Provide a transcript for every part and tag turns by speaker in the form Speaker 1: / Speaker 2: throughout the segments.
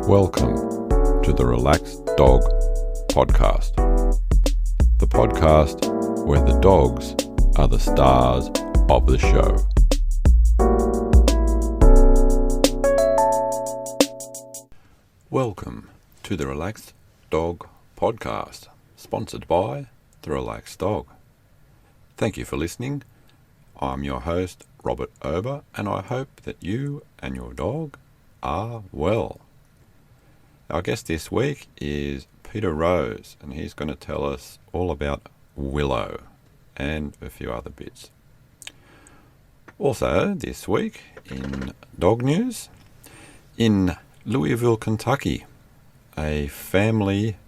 Speaker 1: Welcome to the Relaxed Dog Podcast, the podcast where the dogs are the stars of the show. Welcome to the Relaxed Dog Podcast, sponsored by The Relaxed Dog. Thank you for listening. I'm your host, Robert Ober, and I hope that you and your dog are well. Our guest this week is Peter Rose, and he's going to tell us all about Willow and a few other bits. Also this week in dog news, in Louisville, Kentucky, a family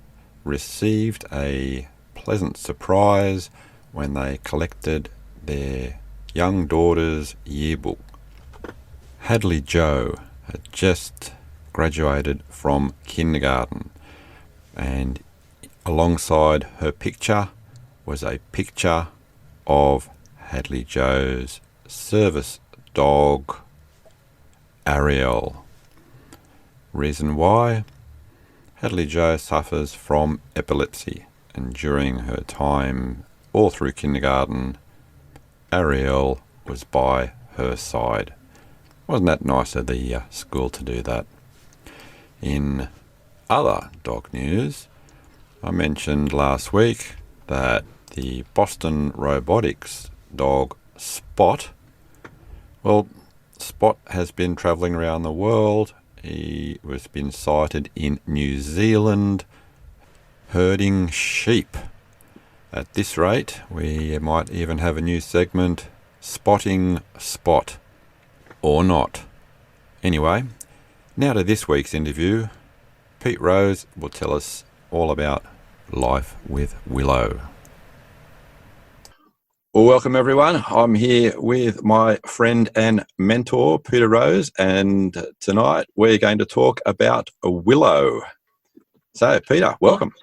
Speaker 1: received a pleasant surprise when they collected their young daughter's yearbook. Hadley Jo had just graduated from kindergarten, and alongside her picture was a picture of Hadley Jo's service dog, Ariel. Reason why? Hadley Jo suffers from epilepsy, and during her time all through kindergarten, Ariel was by her side. Wasn't that nice of the school to do that? In other dog news, I mentioned last week that the Boston Robotics dog Spot, well, Spot has been travelling around the world. He was been sighted in New Zealand herding sheep. At this rate, we might even have a new segment, Spotting Spot, or not. Anyway, now to this week's interview. Pete Rose will tell us all about life with Willow. Well, welcome everyone. I'm here with my friend and mentor, Peter Rose, and tonight we're going to talk about Willow. So, Peter, welcome.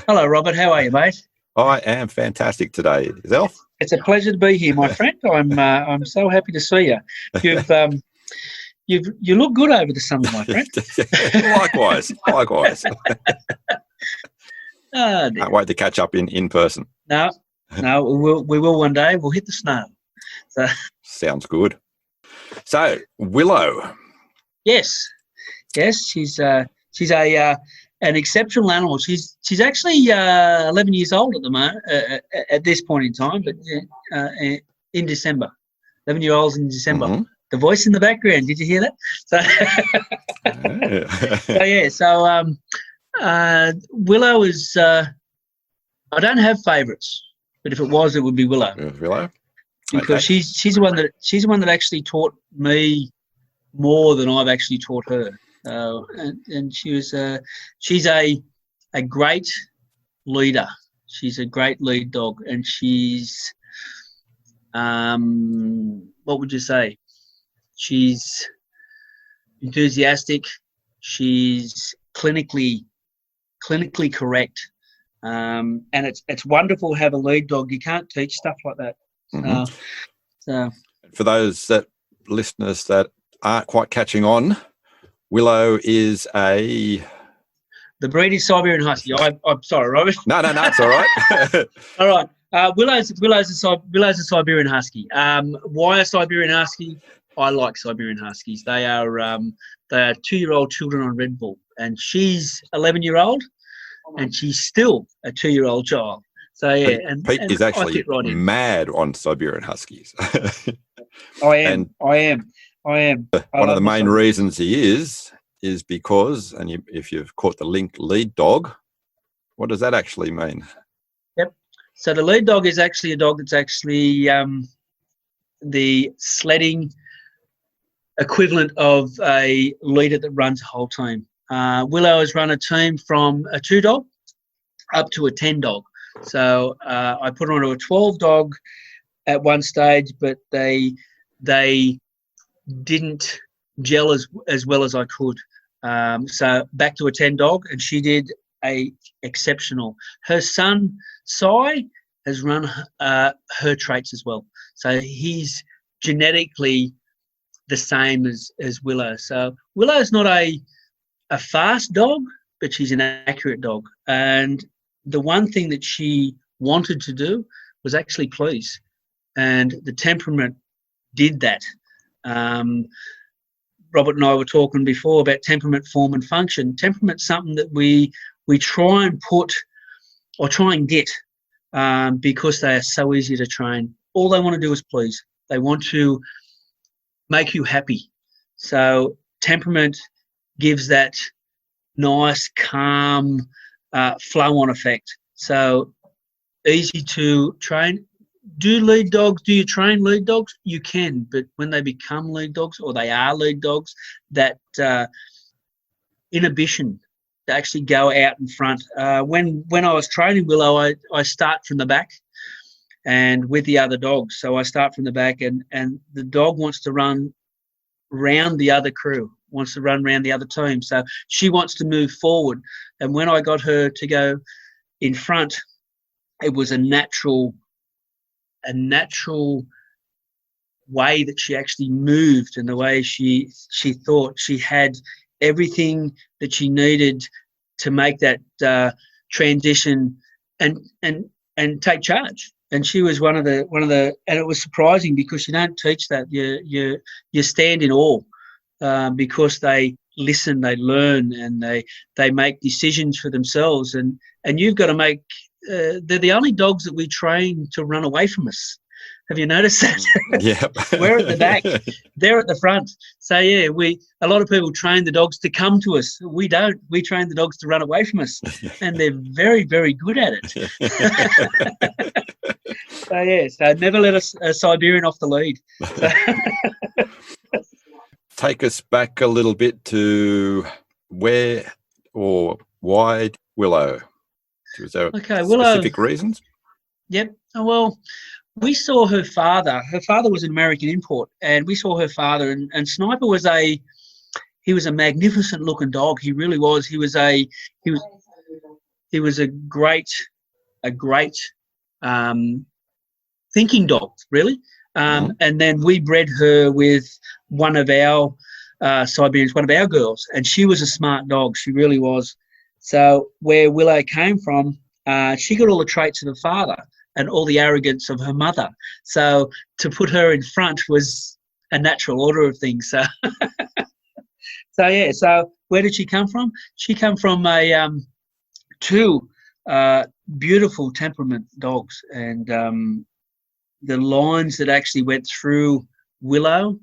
Speaker 2: Hello, Robert. How are you, mate?
Speaker 1: I am fantastic today. Yourself?
Speaker 2: It's a pleasure to be here, my friend. I'm so happy to see you. You look good over the summer, my friend.
Speaker 1: Likewise. Can't wait to catch up in person.
Speaker 2: No, we will one day. We'll hit the snow. So.
Speaker 1: Sounds good. So, Willow.
Speaker 2: Yes, she's an exceptional animal. She's actually 11 years old at the moment, at this point in time, but in December. 11-year-olds in December. Mm-hmm. The voice in the background, did you hear that? Willow is, I don't have favourites, but if it was, it would be Willow.
Speaker 1: Willow?
Speaker 2: Because
Speaker 1: okay.
Speaker 2: she's the one that actually taught me more than I've actually taught her. And she's a great leader. She's a great lead dog, and she's what would you say? She's enthusiastic. She's clinically correct, and it's wonderful to have a lead dog. You can't teach stuff like that.
Speaker 1: Mm-hmm.
Speaker 2: So
Speaker 1: for those listeners that aren't quite catching on, Willow is the
Speaker 2: breed is Siberian Husky. I'm sorry, Robert.
Speaker 1: No, it's all right.
Speaker 2: All right. Willow's a Siberian Husky. Why a Siberian Husky? I like Siberian Huskies. They are 2-year-old children on Red Bull, and she's 11-year-old, and she's still a 2-year-old child. So yeah, and
Speaker 1: Pete is actually mad on Siberian Huskies.
Speaker 2: I am.
Speaker 1: One of the main reasons he is because, and if you've caught the link, lead dog, what does that actually mean?
Speaker 2: Yep. So the lead dog is actually a dog that's actually the sledding equivalent of a leader that runs a whole team. Willow has run a team from a 2-dog up to a 10-dog. So I put her onto a 12-dog at one stage, but they didn't gel as well as I could. So back to a 10-dog, and she did exceptional. Her son, Cy, has run her traits as well. So he's genetically the same as Willow. So Willow's not a a fast dog, but she's an accurate dog. And the one thing that she wanted to do was actually please. And the temperament did that. Robert and I were talking before about temperament, form and function. Temperament's something that we try and put or try and get because they are so easy to train. All they want to do is please. They want to make you happy. So temperament gives that nice, calm, flow-on effect. So easy to train. Do lead dogs, do you train lead dogs? You can, but when they become lead dogs or they are lead dogs, that inhibition to actually go out in front. When I was training Willow, I start from the back and with the other dogs. So I start from the back and the dog wants to run round the other crew, wants to run around the other team. So she wants to move forward. And when I got her to go in front, it was a natural way that she actually moved and the way she thought. She had everything that she needed to make that transition and take charge. And she was one of the, and it was surprising because you don't teach that. You stand in awe because they listen, they learn, and they make decisions for themselves. And you've got to make. They're the only dogs that we train to run away from us. Have you noticed that?
Speaker 1: Yeah.
Speaker 2: We're at the back, they're at the front. So yeah, a lot of people train the dogs to come to us. We don't. We train the dogs to run away from us, and they're very, very good at it. So yeah, so never let a Siberian off the lead.
Speaker 1: Take us back a little bit to where or why Willow? Was there specific reasons?
Speaker 2: Yep. Well, we saw her father. Her father was an American import, and we saw her father. And Sniper was a magnificent looking dog. He really was. He was a great thinking dog, really. And then we bred her with one of our Siberians, one of our girls, and she was a smart dog. She really was. So where Willow came from, she got all the traits of her father and all the arrogance of her mother. So to put her in front was a natural order of things. So, So where did she come from? She came from two beautiful temperament dogs, and the lines that actually went through Willow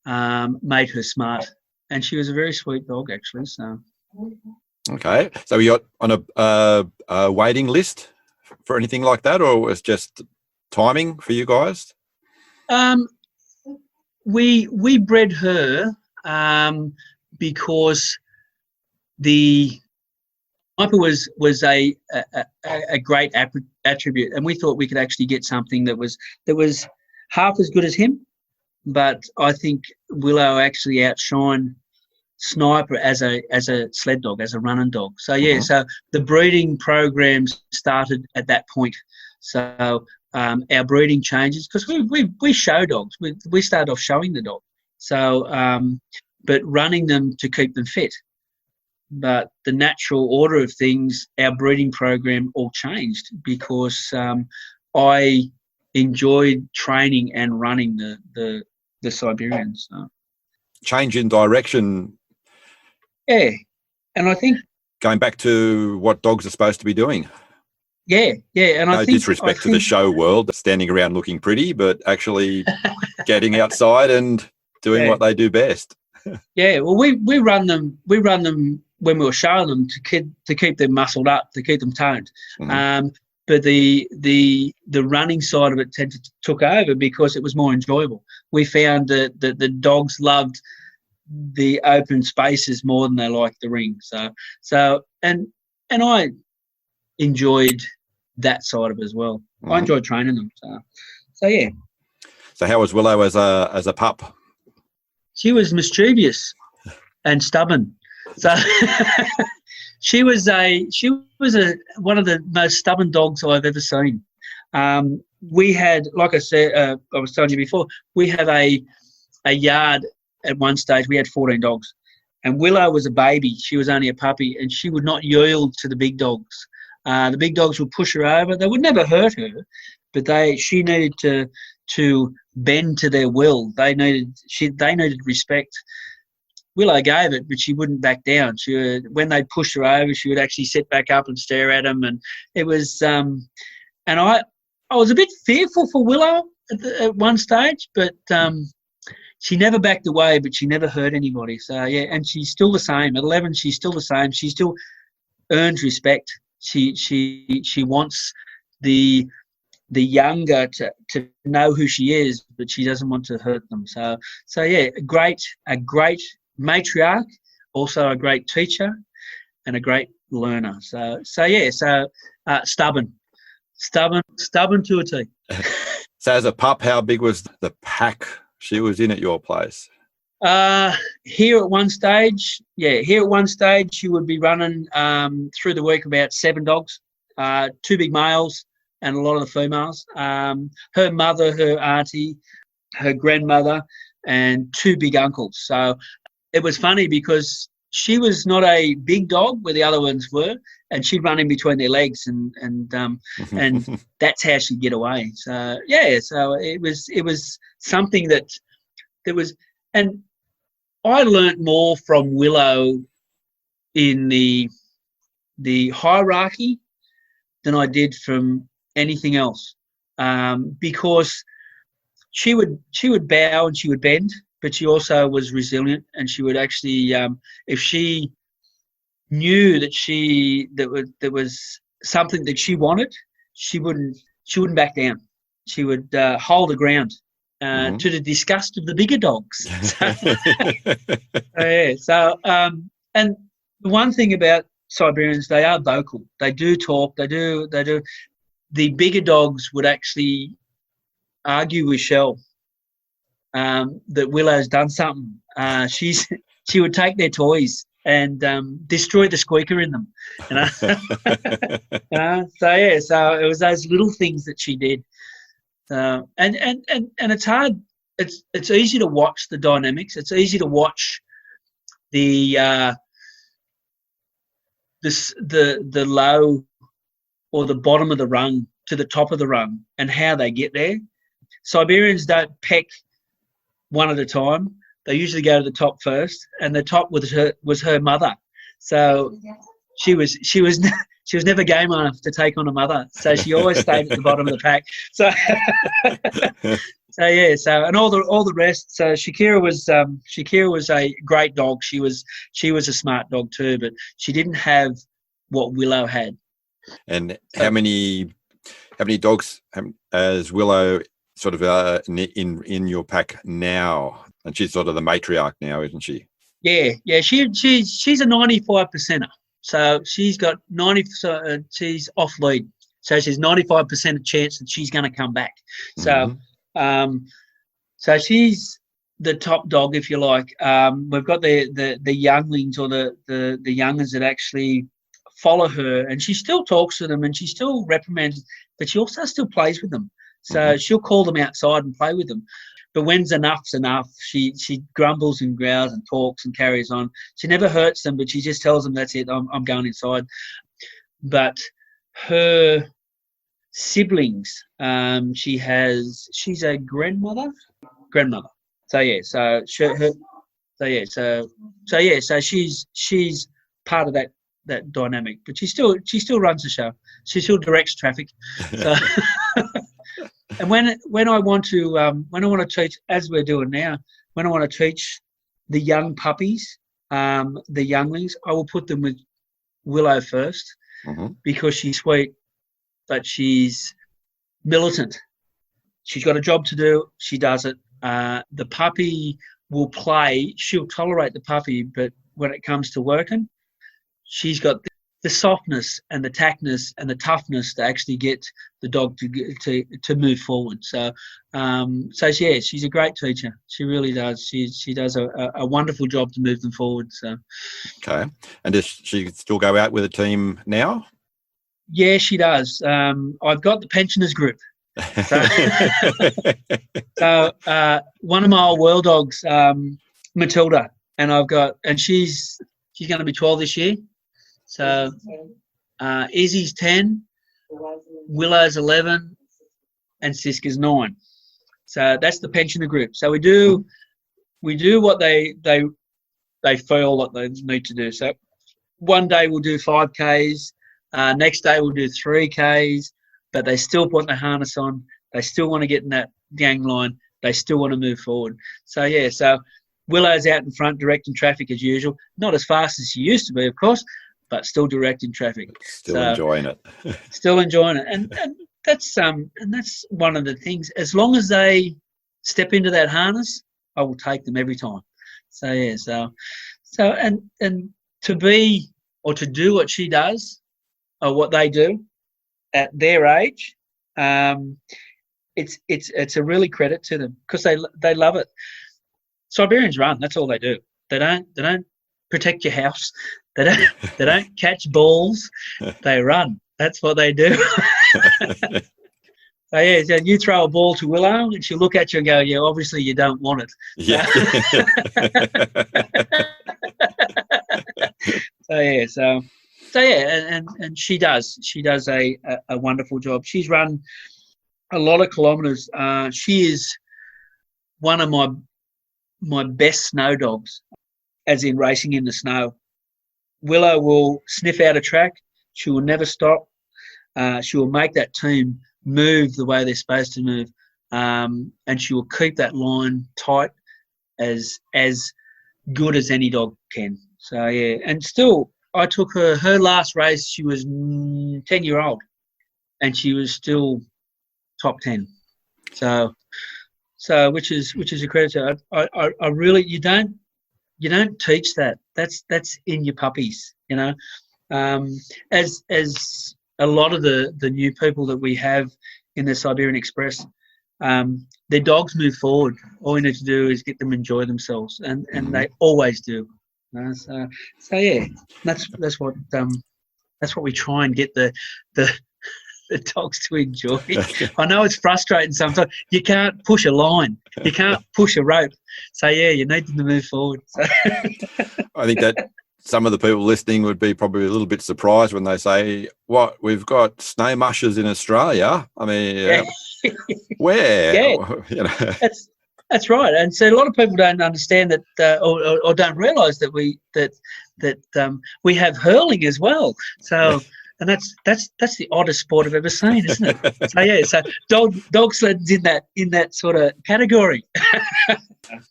Speaker 2: made her smart, and she was a very sweet dog actually. So.
Speaker 1: Okay, so you're on a waiting list for anything like that, or was just timing for you guys?
Speaker 2: We bred her because the Sniper was a great attribute, and we thought we could actually get something that was half as good as him. But I think Willow actually outshined Sniper as a sled dog, as a running dog. So yeah, so the breeding program started at that point. So our breeding changes because we show dogs. We started off showing the dog. So but running them to keep them fit. But the natural order of things, our breeding program all changed because I enjoyed training and running the Siberians. So.
Speaker 1: Change in direction.
Speaker 2: Yeah, and I think
Speaker 1: going back to what dogs are supposed to be doing.
Speaker 2: Yeah, and
Speaker 1: no disrespect to the show world, standing around looking pretty, but actually getting outside and doing what they do best.
Speaker 2: Yeah, well, we run them when we were showing them to keep them muscled up, to keep them toned. But the running side of it took over because it was more enjoyable. We found that the dogs loved the open spaces more than they liked the ring. So and I enjoyed that side of it as well. I enjoyed training them. So yeah.
Speaker 1: So how was Willow as a pup?
Speaker 2: She was mischievous and stubborn. So she was one of the most stubborn dogs I've ever seen. We had, like I said, I was telling you before, we had a yard at one stage. We had 14 dogs, And Willow was a baby. She was only a puppy, and she would not yield to the big dogs. The big dogs would push her over. They would never hurt her, but she needed to bend to their will. They needed respect. Willow gave it, but she wouldn't back down. When they pushed her over, she would actually sit back up and stare at them. And it was, and I was a bit fearful for Willow at one stage, but she never backed away, but she never hurt anybody. So yeah, and she's still the same. At 11, she's still the same. She still earns respect. She wants the younger to know who she is, but she doesn't want to hurt them. So yeah, a great matriarch, also a great teacher, and a great learner. So stubborn to a T.
Speaker 1: So as a pup, how big was the pack she was in at your place?
Speaker 2: Here at one stage, she would be running through the week about 7 dogs, 2 big males and a lot of the females. Her mother, her auntie, her grandmother, and 2 big uncles. So it was funny because she was not a big dog where the other ones were, and she'd run in between their legs, and that's how she'd get away. So yeah, so it was something that there was, and I learnt more from Willow in the hierarchy than I did from anything else, because she would bow and she would bend, but she also was resilient, and she would actually, if she knew that there was something that she wanted, she wouldn't back down. She would hold the ground, to the disgust of the bigger dogs. And the one thing about Siberians, they are vocal. They do talk. They do. The bigger dogs would actually argue with Shell that Willow's done something. She would take their toys and destroy the squeaker in them. So it was those little things that she did. And it's hard. It's easy to watch the dynamics. It's easy to watch the low or the bottom of the rung to the top of the rung and how they get there. Siberians don't peck one at a time. They usually go to the top first, and the top was her mother. So she was never game enough to take on a mother. So she always stayed at the bottom of the pack. So and all the rest. So Shakira was a great dog. She was a smart dog too, but she didn't have what Willow had.
Speaker 1: And how many dogs has Willow sort of in your pack now? And she's sort of the matriarch now, isn't she?
Speaker 2: Yeah. She's a 95%er. So she's got 90. She's off lead, so she's 95% chance that she's going to come back. So, so she's the top dog, if you like. We've got the younglings or the youngers that actually follow her, and she still talks to them and she still reprimands, but she also still plays with them. So she'll call them outside and play with them. But when's enough's enough, she grumbles and growls and talks and carries on. She never hurts them, but she just tells them, that's it, I'm going inside. But her siblings, she's a grandmother. So she's part of that dynamic. But she still runs the show. She still directs traffic. So and when I want to teach, as we're doing now, when I want to teach the young puppies, the younglings, I will put them with Willow first, because she's sweet, but she's militant. She's got a job to do. She does it. The puppy will play. She'll tolerate the puppy, but when it comes to working, she's got the softness and the tactness and the toughness to actually get the dog to move forward. So, she's a great teacher. She really does. She does a wonderful job to move them forward. So, okay.
Speaker 1: And does she still go out with a team now?
Speaker 2: Yeah, she does. I've got the pensioners group. So one of my old world dogs, Matilda. and she's going to be 12 this year. So Izzy's 10, Willow's 11, and Siska's 9. So that's the pensioner group. So we do what they feel like they need to do. So one day we'll do 5Ks, next day we'll do 3Ks, but they still put the harness on. They still want to get in that gang line. They still want to move forward. So, yeah, so Willow's out in front directing traffic as usual. Not as fast as she used to be, of course, but still directing traffic.
Speaker 1: Still enjoying it.
Speaker 2: Still enjoying it. And that's one of the things. As long as they step into that harness, I will take them every time. So, yeah, so and to be or to do what she does or what they do at their age, it's a really credit to them because they love it. Siberians run. That's all they do. They don't protect your house. They don't catch balls. They run. That's what they do. So yeah, so you throw a ball to Willow and she'll look at you and go, "Yeah, obviously you don't want it."
Speaker 1: Yeah.
Speaker 2: So yeah, and she does a wonderful job. She's run a lot of kilometres. She is one of my best snow dogs, as in racing in the snow. Willow will sniff out a track. She will never stop. She will make that team move the way they're supposed to move, and she will keep that line tight as good as any dog can. So yeah, and still, I took her last race. She was 10-year-old, and she was still top 10. So which is a credit to her. I really you don't teach that. That's in your puppies, you know. As a lot of the new people that we have in the Siberian Express, their dogs move forward. All we need to do is get them enjoy themselves, and they always do. So yeah, that's what we try and get the dogs to enjoy. I know it's frustrating sometimes. You can't push a line. You can't push a rope. So, yeah, you need them to move forward. So.
Speaker 1: I think that some of the people listening would be probably a little bit surprised when they say, "What, we've got snow mushers in Australia?" I mean, where?
Speaker 2: Yeah,
Speaker 1: you know.
Speaker 2: That's right. And so a lot of people don't understand that or don't realise that we have hurling as well. So... And that's the oddest sport I've ever seen, isn't it? So yeah, so dog sledding's in that sort of category.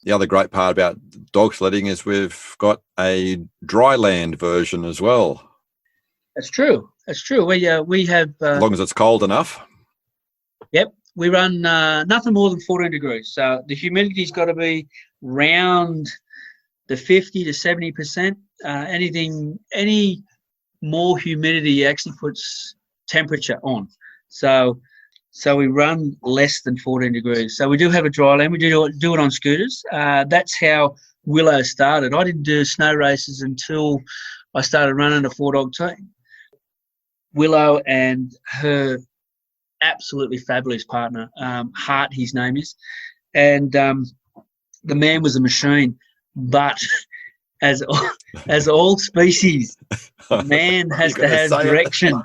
Speaker 1: The other great part about dog sledding is we've got a dry land version as well.
Speaker 2: That's true. We have
Speaker 1: as long as it's cold enough.
Speaker 2: Yep, we run nothing more than 14 degrees. So the humidity's got to be round the 50 to 70%. Any more humidity actually puts temperature on. So we run less than 14 degrees. So we do have a dry land. We do it on scooters. That's how Willow started. I didn't do snow races until I started running a 4-dog team. Willow and her absolutely fabulous partner, Hart, his name is, and the man was a machine, but as all species, man has to have direction. All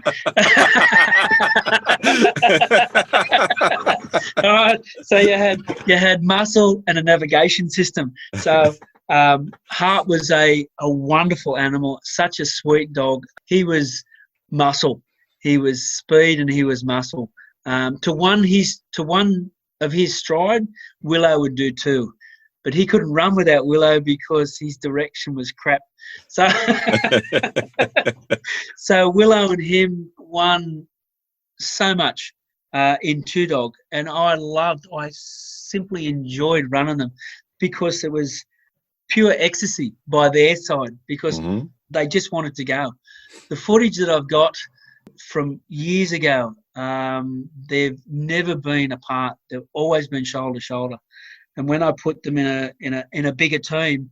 Speaker 2: right. So you had muscle and a navigation system. So Hart was a wonderful animal, such a sweet dog. He was muscle, he was speed, and he was muscle. To one of his stride, Willow would do 2. But he couldn't run without Willow because his direction was crap. So, so Willow and him won so much in 2-dog, and I simply enjoyed running them because it was pure ecstasy by their side because they just wanted to go. The footage that I've got from years ago, they've never been apart. They've always been shoulder to shoulder. And when I put them in a bigger team,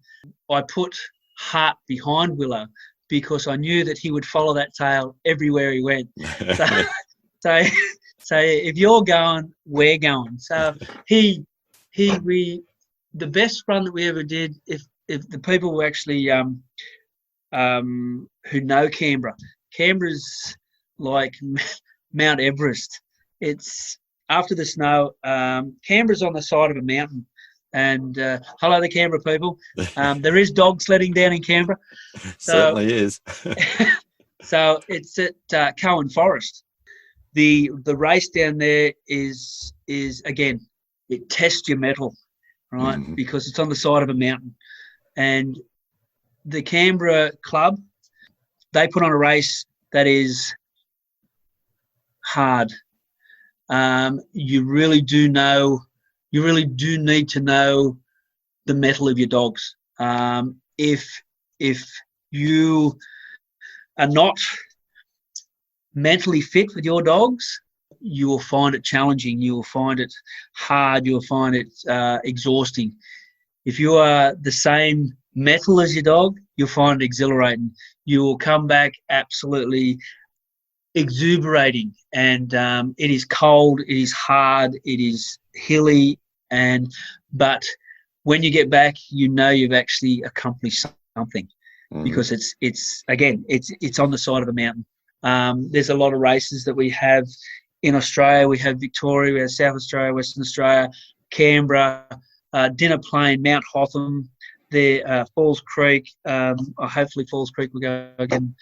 Speaker 2: I put Hart behind Willow because I knew that he would follow that tail everywhere he went. So if you're going, we're going. So the best run that we ever did, if if the people who actually who know Canberra's like Mount Everest. It's after the snow. Canberra's on the side of a mountain. And hello, the Canberra people. There is dog sledding down in Canberra.
Speaker 1: Certainly is.
Speaker 2: So it's at Cowan Forest. The race down there is again, it tests your mettle, right? Mm-hmm. Because it's on the side of a mountain. And the Canberra club, they put on a race that is hard. You really do need to know the mettle of your dogs. If you are not mentally fit with your dogs, you will find it challenging. You will find it hard. You will find it exhausting. If you are the same mettle as your dog, you'll find it exhilarating. You will come back absolutely exuberating. And it is cold. It is hard. It is hilly. But when you get back, you know you've actually accomplished something, because it's on the side of a mountain. There's a lot of races that we have in Australia. We have Victoria, we have South Australia, Western Australia, Canberra, Dinner Plain, Mount Hotham, there, Falls Creek. Hopefully Falls Creek will go again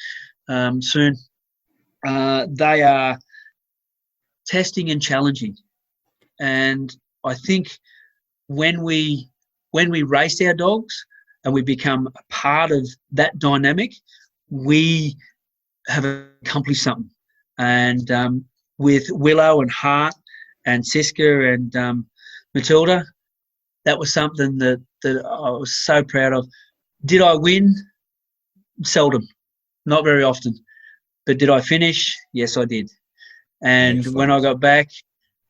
Speaker 2: soon. They are testing and challenging, and I think when we race our dogs and we become a part of that dynamic, we have accomplished something. And with Willow and Hart and Siska and Matilda, that was something that I was so proud of. Did I win? Seldom, not very often. But did I finish? Yes, I did. And excellent. When I got back,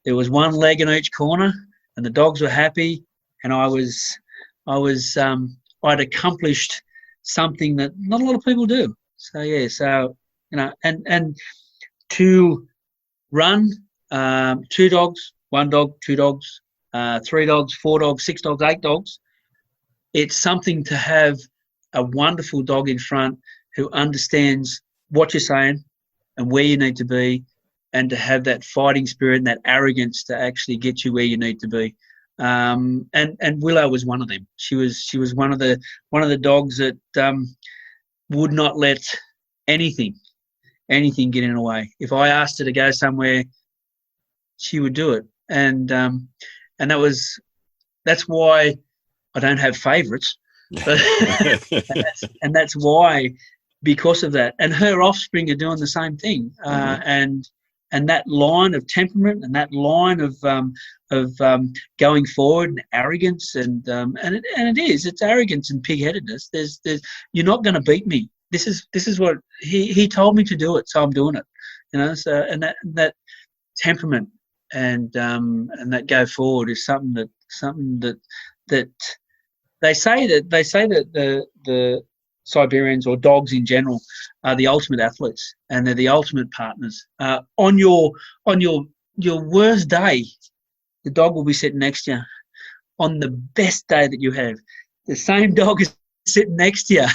Speaker 2: there was one leg in each corner, and the dogs were happy, and I'd accomplished something that not a lot of people do. So yeah, and to run 2 dogs, 1 dog, 2 dogs, 3 dogs, 4 dogs, 6 dogs, 8 dogs. It's something to have a wonderful dog in front who understands what you're saying and where you need to be, and to have that fighting spirit and that arrogance to actually get you where you need to be. And Willow was one of them. She was one of the dogs that would not let anything get in her way. If I asked her to go somewhere, she would do it. And that's why I don't have favourites. But and that's why, because of that. And her offspring are doing the same thing. And that line of temperament and that line of going forward and arrogance and it's arrogance and pig-headedness. There's you're not going to beat me. This is what he told me to do it, so I'm doing it. So and that temperament and that go forward is something that they say that the Siberians, or dogs in general, are the ultimate athletes, and they're the ultimate partners. On your worst day, the dog will be sitting next to you. On the best day that you have, the same dog is sitting next to you.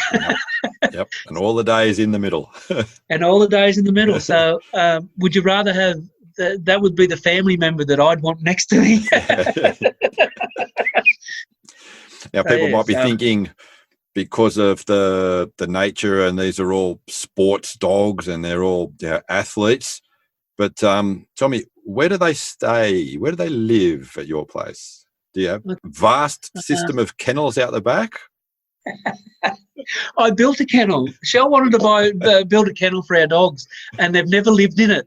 Speaker 1: Yep. And all the days in the middle.
Speaker 2: So would you rather have that would be the family member that I'd want next to me?
Speaker 1: Now, people might be thinking, because of the nature, and these are all sports dogs and they're all athletes. But tell me, where do they stay? Where do they live at your place? Do you have a vast system of kennels out the back?
Speaker 2: I built a kennel. Shell wanted to build a kennel for our dogs, and they've never lived in it.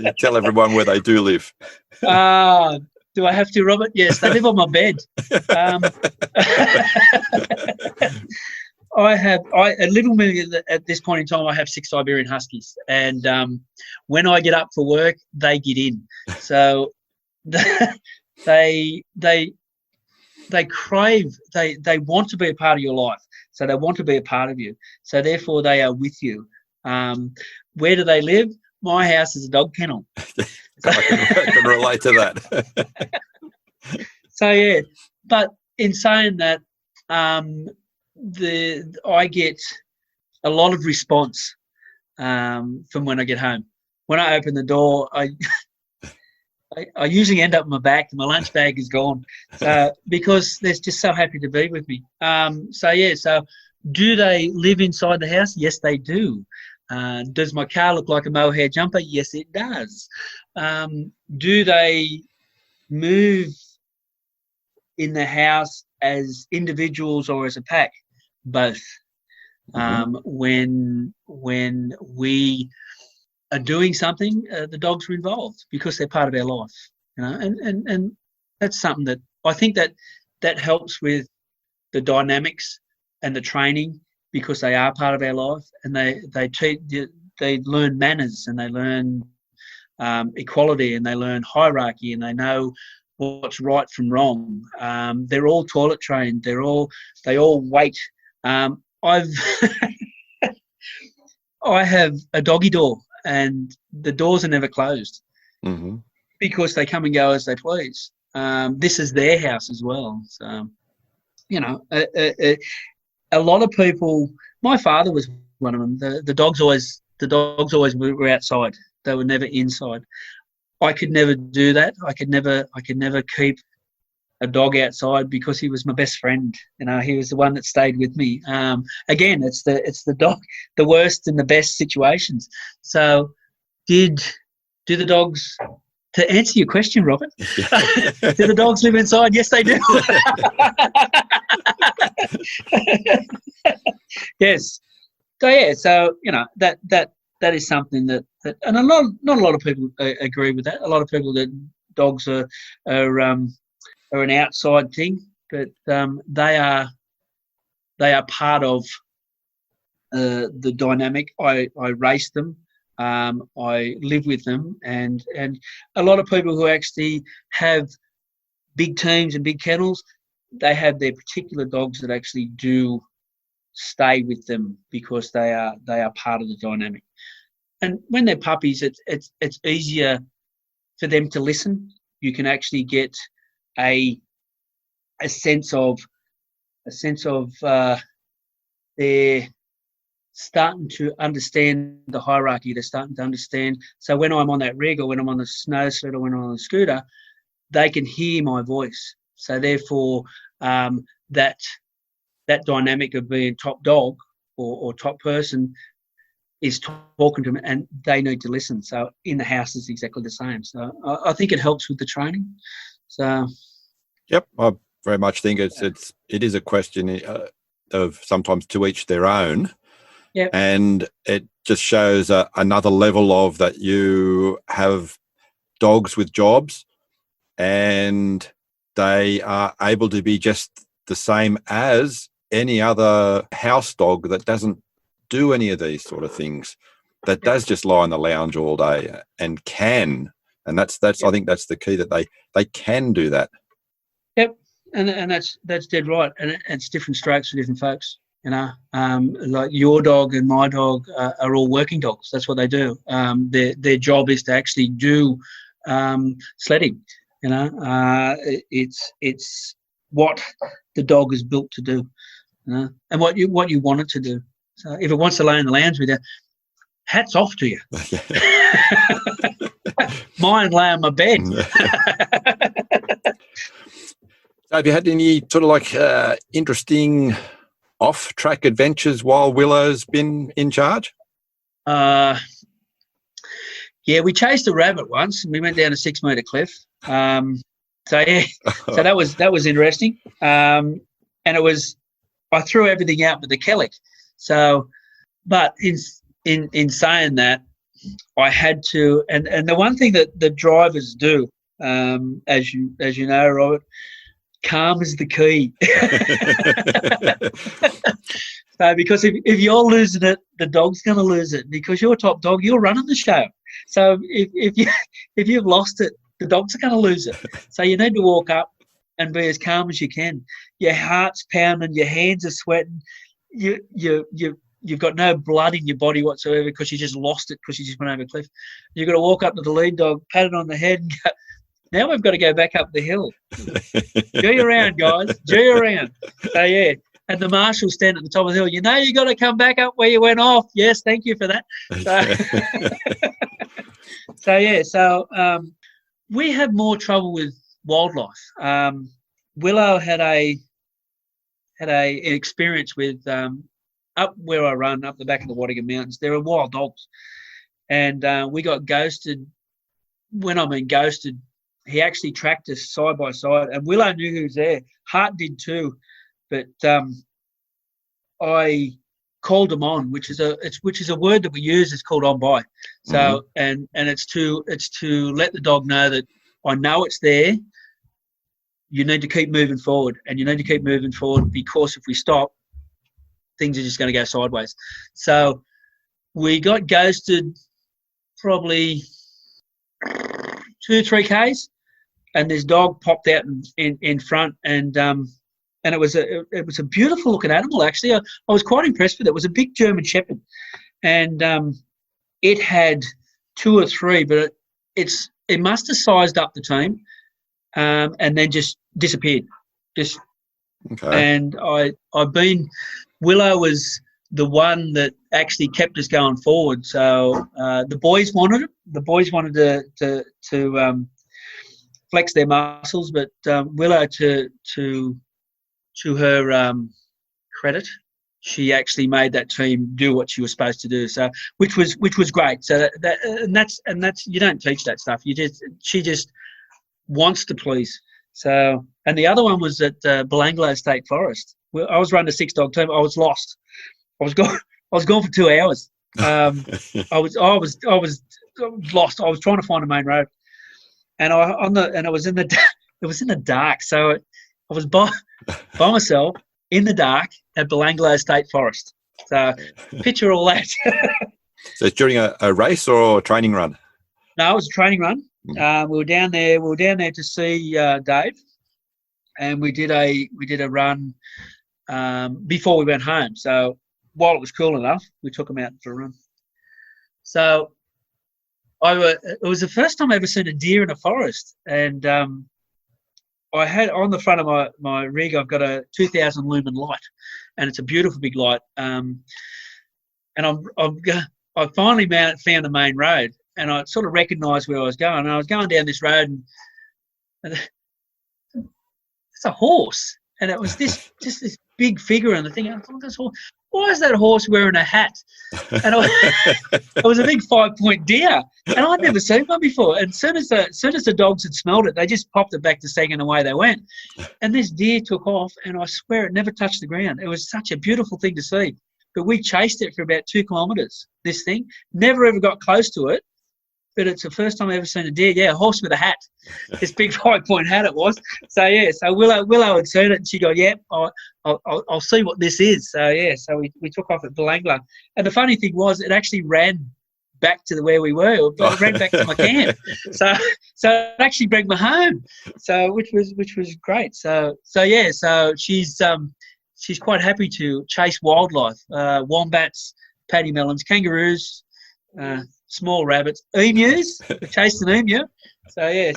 Speaker 1: You tell everyone where they do live.
Speaker 2: Do I have to, Robert? Yes, they live on my bed. At this point in time, I have 6 Siberian Huskies, and when I get up for work, they get in. So they crave, they want to be a part of your life. So they want to be a part of you. So therefore, they are with you. Where do they live? My house is a dog kennel.
Speaker 1: I can relate to that.
Speaker 2: So yeah, but in saying that, I get a lot of response from when I get home. When I open the door, I usually end up on my back and my lunch bag is gone. So because they're just so happy to be with me. So do they live inside the house? Yes, they do. Does my car look like a mohair jumper? Yes, it does. Do they move in the house as individuals or as a pack? Both. When we are doing something, the dogs are involved because they're part of our life, and that's something that I think that helps with the dynamics and the training, because they are part of our life, and they learn manners, and they learn equality, and they learn hierarchy, and they know what's right from wrong. They're all toilet trained. They all wait. I have a doggy door, and the doors are never closed because they come and go as they please. This is their house as well. So, a lot of people. My father was one of them. The dogs always were outside. They were never inside. I could never do that. I could never keep a dog outside because he was my best friend. He was the one that stayed with me. Again, it's the dog, the worst and the best situations. So, do the dogs? To answer your question, Robert, do the dogs live inside? Yes, they do. Yes. So yeah. So that is something that and not a lot of people agree with that. A lot of people that dogs are an outside thing, but they are part of the dynamic. I race them. I live with them, and a lot of people who actually have big teams and big kennels, they have their particular dogs that actually do stay with them because they are part of the dynamic. And when they're puppies, it's easier for them to listen. You can actually get a sense of their starting to understand the hierarchy. They're starting to understand. So when I'm on that rig, or when I'm on the snow sled, or when I'm on the scooter, they can hear my voice. So therefore, that dynamic of being top dog or top person is talking to them, and they need to listen. So in the house is exactly the same. So I think it helps with the training. So.
Speaker 1: Yep, I very much think it is a question of sometimes to each their own.
Speaker 2: Yep.
Speaker 1: And it just shows another level of that you have dogs with jobs, and they are able to be just the same as any other house dog that doesn't do any of these sort of things, that does just lie in the lounge all day and can. And that's I think that's the key, that they can do that.
Speaker 2: Yep, and that's dead right. And it's different strokes for different folks. Like your dog and my dog are all working dogs. That's what they do. Their job is to actually do sledding. It's what the dog is built to do, and what you want it to do. So if it wants to lay in the lounge with you, hats off to you. Mine lay on my bed.
Speaker 1: So have you had any sort of like interesting off-track adventures while Willow's been in charge?
Speaker 2: Yeah, we chased a rabbit once, and we went down a 6-metre cliff. So that was interesting. And it was, I threw everything out but the Kellic. So, but in saying that, I had to, and the one thing that the drivers do, as you know, Robert, calm is the key. So, because if you're losing it, the dog's going to lose it. Because you're top dog, you're running the show. So if you've lost it, the dogs are going to lose it. So you need to walk up and be as calm as you can. Your heart's pounding, your hands are sweating. You've got no blood in your body whatsoever because you just lost it because you just went over a cliff. You've got to walk up to the lead dog, pat it on the head, and go, Now we've got to go back up the hill. Gee around, guys. Gee around. So, yeah. And the marshal stand at the top of the hill. You know you got to come back up where you went off. Yes, thank you for that. So we have more trouble with wildlife. Willow had an experience with up where I run, up the back of the Wattiga Mountains. There are wild dogs, and we got ghosted. When I mean ghosted, he actually tracked us side by side, and Willow knew he was there. Hart did too, but I called him on, which is a word that we use. It's called on by. So and it's to let the dog know that I know it's there. You need to keep moving forward, and you need to keep moving forward, because if we stop, things are just going to go sideways. So we got ghosted probably 2 or 3 Ks, and this dog popped out in front, and it was a beautiful looking animal. Actually, I was quite impressed with it. It was a big German Shepherd, and it had 2 or 3, but it must have sized up the team, and then just disappeared. And Willow was the one that actually kept us going forward. So the boys wanted it. The boys wanted to flex their muscles, but Willow, to her credit, she actually made that team do what she was supposed to do. So which was great. So that's you don't teach that stuff. She just wants to please. So, and the other one was at Belanglo State Forest. I was running a 6-dog team. I was lost. I was gone for 2 hours. I was lost. I was trying to find a main road, and it was in the dark. So I was by myself in the dark at Belanglo State Forest. So picture all that.
Speaker 1: So it's during a race or a training run?
Speaker 2: No, it was a training run. We were down there. We were down there to see Dave, and we did a run before we went home. So while it was cool enough, we took him out for a run. So it was the first time I ever seen a deer in a forest, and I had on the front of my rig, I've got a 2,000 lumen light, and it's a beautiful big light. And I finally found the main road, and I sort of recognised where I was going. And I was going down this road, and it's a horse, and it was just this big figure in the thing. I thought, this horse, why is that horse wearing a hat? And it was a big 5-point deer, and I'd never seen one before. And as soon as the dogs had smelled it, they just popped it back to second, and away they went. And this deer took off, and I swear it never touched the ground. It was such a beautiful thing to see. But we chased it for about 2 kilometres, this thing. Never ever got close to it. But it's the first time I've ever seen a deer. Yeah, a horse with a hat. This big 5-point hat it was. So, yeah, so Willow had seen it, and she go, yeah, I'll see what this is. So, yeah, so we took off at Belanglo. And the funny thing was, it actually ran back to where we were. It ran back to my camp. So it actually brought me home. So, which was great. So yeah, so she's quite happy to chase wildlife, wombats, paddy melons, kangaroos, small rabbits, emus. We chased an emu. So yeah,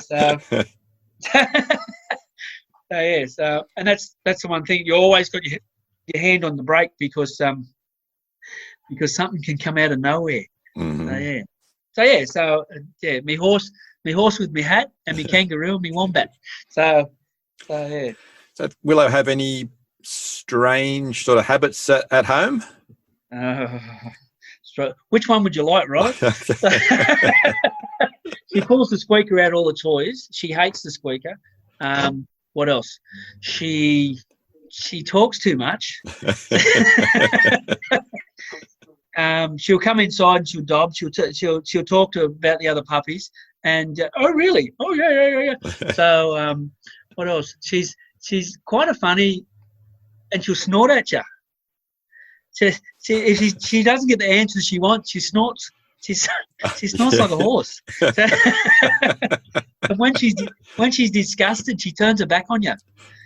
Speaker 2: and that's the one thing, you always got your hand on the brake, because something can come out of nowhere.
Speaker 1: Mm-hmm.
Speaker 2: So me horse with me hat, and me kangaroo and me wombat. So yeah.
Speaker 1: So Willow have any strange sort of habits at home?
Speaker 2: Which one would you like, right? She pulls the squeaker out all the toys. She hates the squeaker. What else? She talks too much. She'll come inside and she'll dob. She'll talk about the other puppies. And oh really? Oh yeah. So what else? She's quite a funny, and she'll snort at you. If she doesn't get the answers she wants, she snorts. She snorts like a horse. So, and when she's disgusted, she turns her back on you.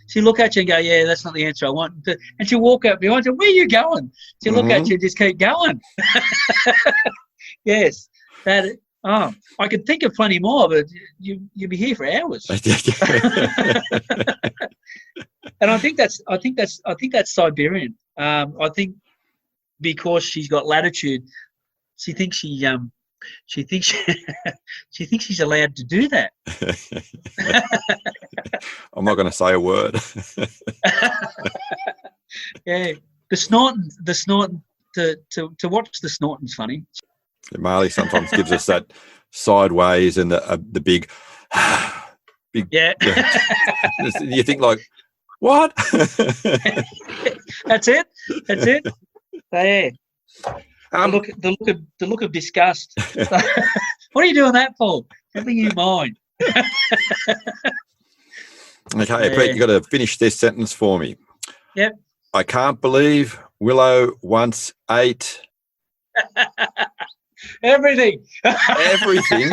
Speaker 2: She'll look at you and go, yeah, that's not the answer I want. And she'll walk out behind you. Where are you going? She'll look at you and just keep going. Yes, Oh, I could think of plenty more, but you'd be here for hours. And I think that's Siberian. I think because she's got latitude, she thinks she thinks she's allowed to do that.
Speaker 1: I'm not going to say a word.
Speaker 2: Yeah, the snorting. To watch the snorting's funny.
Speaker 1: Marley sometimes gives us that sideways and the big, big.
Speaker 2: Yeah.
Speaker 1: You think like, what?
Speaker 2: That's it. Yeah. The look of disgust. What are you doing that for? Nothing you mind.
Speaker 1: Okay, yeah. Pete, you got to finish this sentence for me.
Speaker 2: Yep.
Speaker 1: I can't believe Willow once ate
Speaker 2: everything.
Speaker 1: Everything.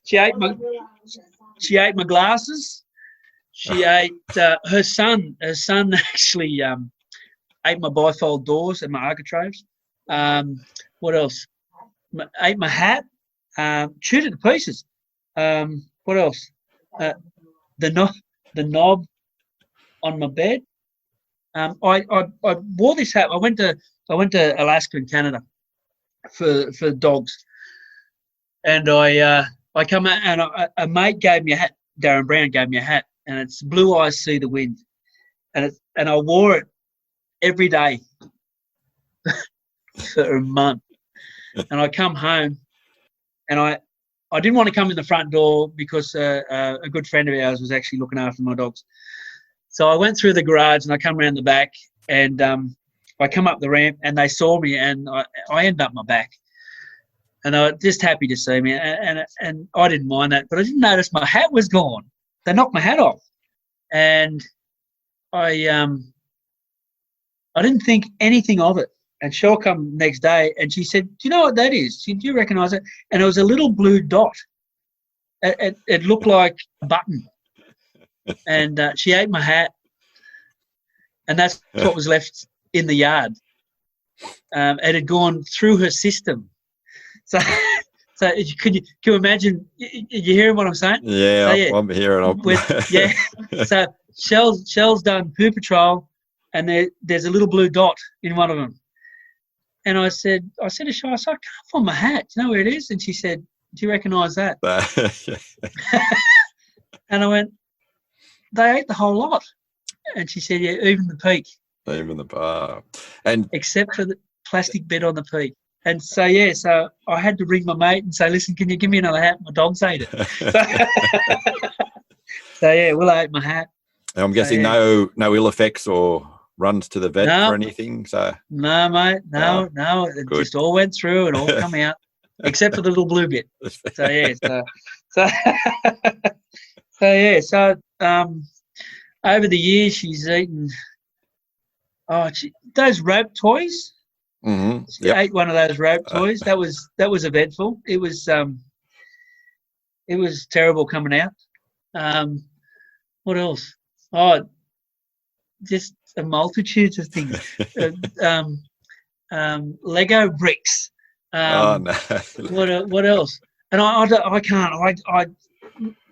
Speaker 2: She ate my glasses. She ate her son. Her son actually ate my bifold doors and my architraves. What else? Ate my hat. Chewed it to pieces. What else? The knob on my bed. I wore this hat. I went to Alaska and Canada for dogs, and I come out and a mate gave me a hat. Darren Brown gave me a hat, and it's Blue Eyes See the Wind, and I wore it every day for a month. And I come home, and I didn't want to come in the front door because a good friend of ours was actually looking after my dogs. So I went through the garage and I come around the back, and I come up the ramp and they saw me, and I end up my back. And I was just happy to see me, and I didn't mind that, but I didn't notice my hat was gone. They knocked my hat off, and I didn't think anything of it. And she'll come next day, and she said, "Do you know what that is? Do you recognise it?" And it was a little blue dot. It looked like a button. And she ate my hat, and that's what was left in the yard. It had gone through her system. So can you imagine? You hearing what I'm saying?
Speaker 1: Yeah, so, yeah. I'm hearing.
Speaker 2: Yeah. So Shell's done poo patrol, and there's a little blue dot in one of them. And I said to Shell, I can't find my hat. Do you know where it is? And she said, "Do you recognise that?" And I went, "They ate the whole lot." And she said, "Yeah, even the peak."
Speaker 1: Even the bar. And
Speaker 2: except for the plastic bed on the peak. And so, yeah, so I had to ring my mate and say, "Listen, can you give me another hat? My dogs ate it." So yeah, Willow ate my hat.
Speaker 1: I'm guessing no ill effects or runs to the vet or anything. So
Speaker 2: no, mate, no. It Good. Just all went through and all come out, except for the little blue bit. So yeah, so over the years she's eaten those rope toys.
Speaker 1: Mm-hmm.
Speaker 2: She ate one of those rope toys. That was eventful. It was terrible coming out. What else? Just a multitude of things. Lego bricks.
Speaker 1: No.
Speaker 2: What else? And I can't.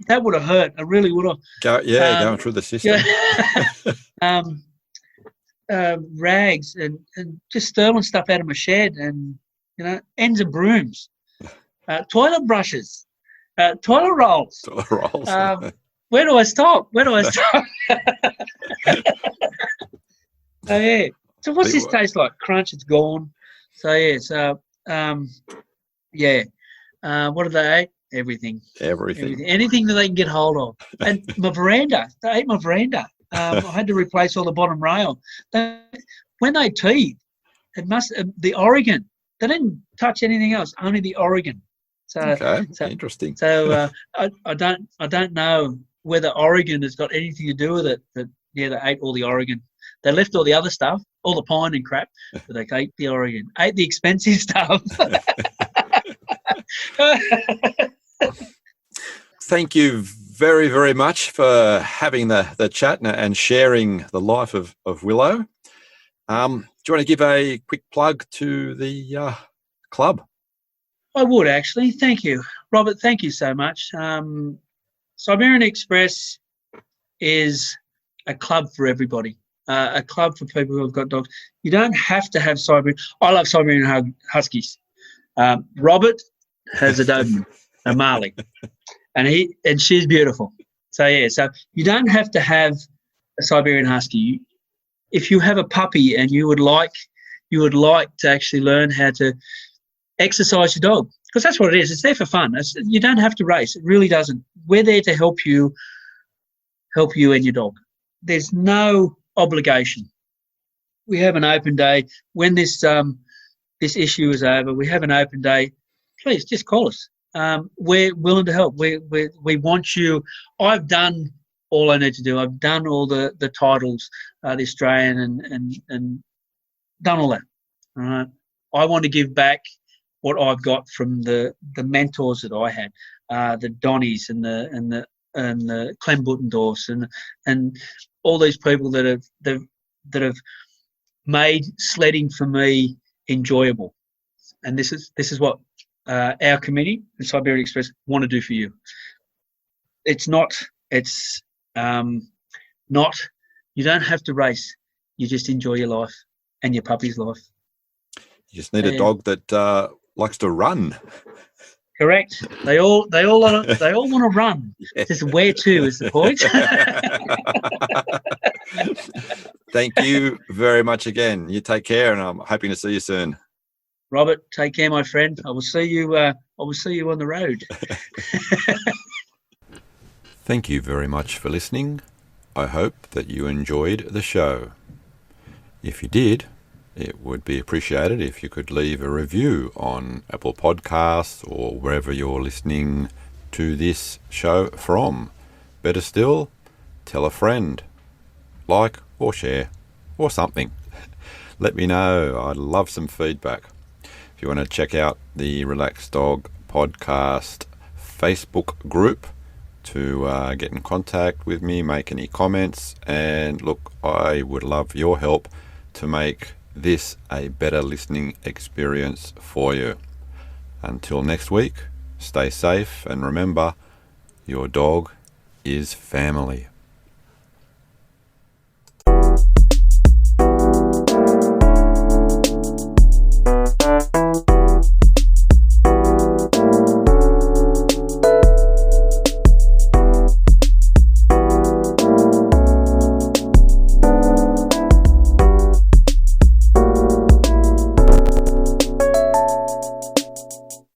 Speaker 2: That would have hurt. I really would have.
Speaker 1: Going through the system.
Speaker 2: Rags and just stealing stuff out of my shed, and ends of brooms, toilet brushes, toilet rolls.
Speaker 1: Toilet rolls.
Speaker 2: Where do I stop? Oh yeah. So what's this taste like? Crunch. It's gone. So yeah. So what do they eat? Everything. Anything that they can get hold of. And my veranda. They ate my veranda. I had to replace all the bottom rail. When they teed, the Oregon. They didn't touch anything else. Only the Oregon. So
Speaker 1: interesting.
Speaker 2: So I don't know whether Oregon has got anything to do with it. But yeah, they ate all the Oregon. They left all the other stuff, all the pine and crap, but they ate the Oregon. Ate the expensive stuff.
Speaker 1: Thank you very, very much for having the chat and sharing the life of Willow. Do you want to give a quick plug to the club?
Speaker 2: I would actually. Thank you, Robert. Thank you so much. Siberian Express is a club for everybody, a club for people who have got dogs. You don't have to have Siberian. I love Siberian Huskies. Robert has a Doberman, a Marley, and she's beautiful. So yeah, so you don't have to have a Siberian Husky. If you have a puppy and you would like to actually learn how to exercise your dog, because that's what it is. It's there for fun. You don't have to race. It really doesn't. We're there to help you and your dog. There's no obligation. We have an open day when this issue is over. We have an open day. Please just call us. We're willing to help. We want you. I've done all I need to do. I've done all the titles, the Australian and done all that. All right. I want to give back what I've got from the mentors that I had, the Donnies and the Clem Buttendorfs and all these people that have made sledding for me enjoyable. And this is what our committee and Siberian Express want to do for you. It's not. You don't have to race. You just enjoy your life and your puppy's life.
Speaker 1: You just need a dog that likes to run.
Speaker 2: Correct. They all want to run. Yes. Just where to is the point.
Speaker 1: Thank you very much again. You take care, and I'm hoping to see you soon.
Speaker 2: Robert, take care, my friend. I will see you on the road.
Speaker 1: Thank you very much for listening. I hope that you enjoyed the show. If you did, it would be appreciated if you could leave a review on Apple Podcasts or wherever you're listening to this show from. Better still, tell a friend, like or share or something. Let me know. I'd love some feedback. If you want to check out the Relaxed Dog Podcast Facebook group to get in contact with me, make any comments, and look, I would love your help to make this a better listening experience for you. Until next week, stay safe and remember, your dog is family.